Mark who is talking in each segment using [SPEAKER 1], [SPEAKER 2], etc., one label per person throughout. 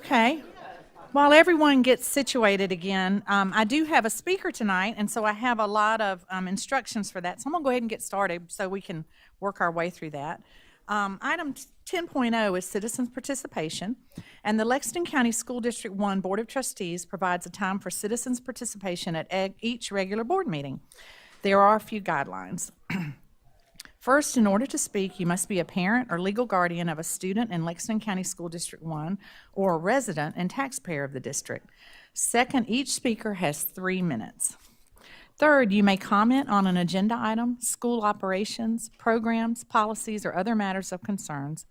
[SPEAKER 1] Okay. While everyone gets situated again, I do have a speaker tonight, and so I have a lot of instructions for that. So I'm going to go ahead and get started so we can work our way through that. Item 10.0 is citizens participation, and the Lexington County School District 1 Board of Trustees provides a time for citizens participation at each regular board meeting. There are a few guidelines. First, in order to speak, you must be a parent or legal guardian of a student in Lexington County School District 1 or a resident and taxpayer of the district. Second, each speaker has 3 minutes. Third, you may comment on an agenda item, school operations, programs, policies, or other matters of concerns.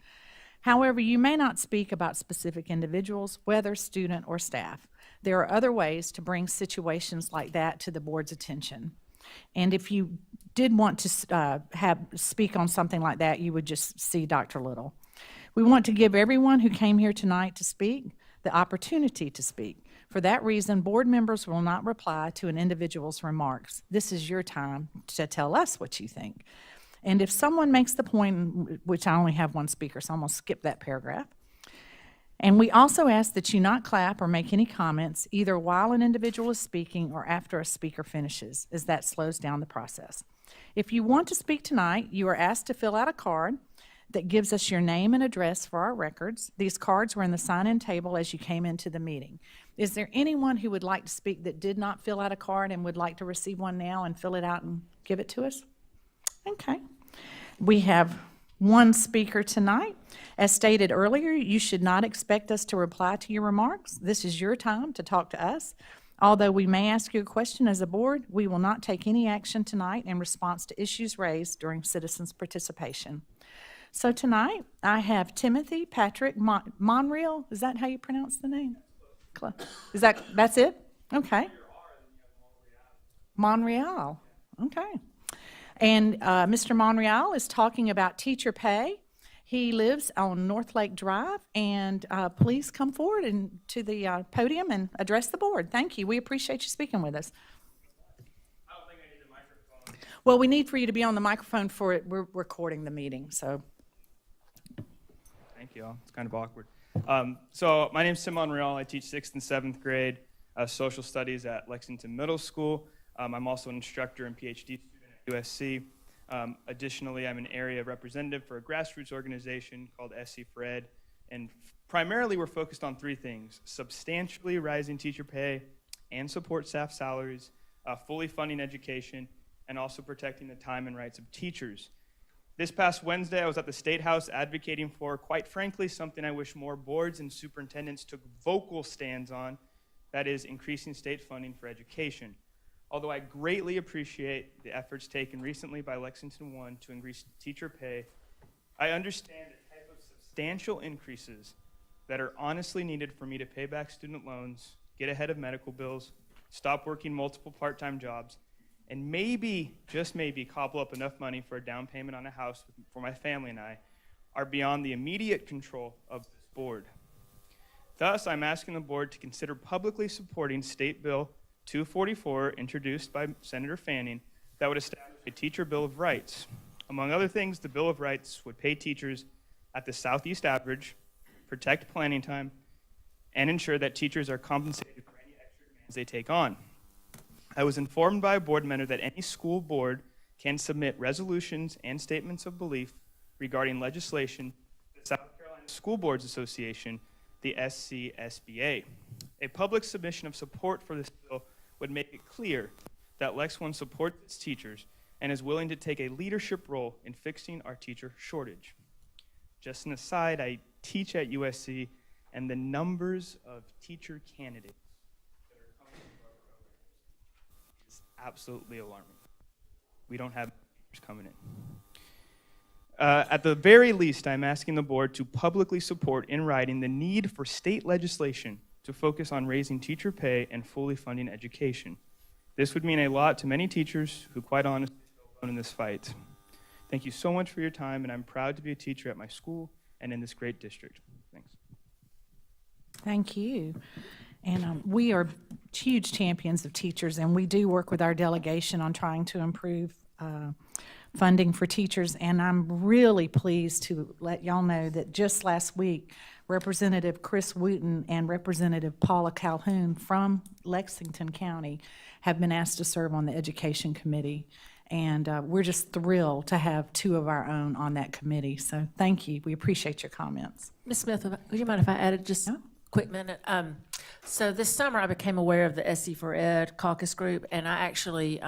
[SPEAKER 1] However, you may not speak about specific individuals, whether student or staff. There are other ways to bring situations like that to the board's attention. And if you did want to speak on something like that, you would just see Dr. Little. We want to give everyone who came here tonight to speak the opportunity to speak. For that reason, board members will not reply to an individual's remarks. This is your time to tell us what you think. And if someone makes the point, which I only have one speaker, so I'm going to skip that paragraph. And we also ask that you not clap or make any comments either while an individual is speaking or after a speaker finishes, as that slows down the process. If you want to speak tonight, you are asked to fill out a card that gives us your name and address for our records. These cards were in the sign-in table as you came into the meeting. Is there anyone who would like to speak that did not fill out a card and would like to receive one now and fill it out and give it to us? Okay. We have one speaker tonight. As stated earlier, you should not expect us to reply to your remarks. This is your time to talk to us. Although we may ask you a question as a board, we will not take any action tonight in response to issues raised during citizens' participation. So tonight, I have Timothy Patrick Monreal. Is that how you pronounce the name? That's it? Okay. Monreal. Okay. And Mr. Monreal is talking about teacher pay. He lives on North Lake Drive, and please come forward and to the podium and address the board. Thank you. We appreciate you speaking with us.
[SPEAKER 2] I don't think I need a microphone.
[SPEAKER 1] Well, we need for you to be on the microphone for it. We're recording the meeting, so.
[SPEAKER 2] Thank you. It's kind of awkward. So my name is Tim Monreal. I teach 6th and 7th grade social studies at Lexington Middle School. I'm also an instructor and PhD student at USC. Additionally, I'm an area representative for a grassroots organization called SC for Ed, and primarily we're focused on 3 things: substantially rising teacher pay and support staff salaries, fully funding education, and also protecting the time and rights of teachers. This past Wednesday, I was at the State House advocating for, quite frankly, something I wish more boards and superintendents took vocal stands on, that is, increasing state funding for education. Although I greatly appreciate the efforts taken recently by Lexington 1 to increase teacher pay, I understand the type of substantial increases that are honestly needed for me to pay back student loans, get ahead of medical bills, stop working multiple part-time jobs, and maybe, just maybe, cobble up enough money for a down payment on a house for my family and I, are beyond the immediate control of this board. Thus, I'm asking the board to consider publicly supporting State Bill 244, introduced by Senator Fanning, that would establish a teacher bill of rights. Among other things, the Bill of Rights would pay teachers at the Southeast average, protect planning time, and ensure that teachers are compensated for any extra demands they take on. I was informed by a board member that any school board can submit resolutions and statements of belief regarding legislation to the South Carolina School Boards Association, the SCSBA. A public submission of support for this bill would make it clear that Lex 1 supports its teachers and is willing to take a leadership role in fixing our teacher shortage. Just an aside, I teach at USC, and the numbers of teacher candidates that are coming into our program is absolutely alarming. We don't have teachers coming in. At the very least, I'm asking the board to publicly support in writing the need for state legislation to focus on raising teacher pay and fully funding education. This would mean a lot to many teachers who, quite honestly, are alone in this fight. Thank you so much for your time, and I'm proud to be a teacher at my school and in this great district. Thanks.
[SPEAKER 1] Thank you. And we are huge champions of teachers, and we do work with our delegation on trying to improve funding for teachers, and I'm really pleased to let y'all know that just last week, Representative Chris Wooten and Representative Paula Calhoun from Lexington County have been asked to serve on the Education Committee, and we're just thrilled to have two of our own on that committee. So thank you. We appreciate your comments.
[SPEAKER 3] Ms. Smith, would you mind if I added just a quick minute? So this summer, I became aware of the SC for Ed caucus group, and I actually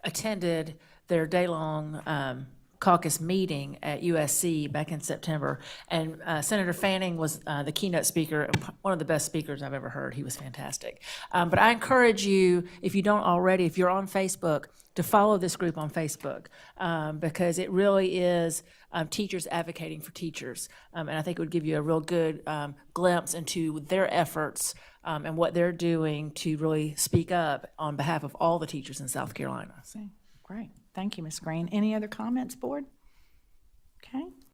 [SPEAKER 3] attended their day-long caucus meeting at USC back in September. And Senator Fanning was the keynote speaker, one of the best speakers I've ever heard. He was fantastic. But I encourage you, if you don't already, if you're on Facebook, to follow this group on Facebook, because it really is teachers advocating for teachers. And I think it would give you a real good glimpse into their efforts and what they're doing to really speak up on behalf of all the teachers in South Carolina.
[SPEAKER 1] Great. Thank you, Ms. Green. Any other comments, board? Okay.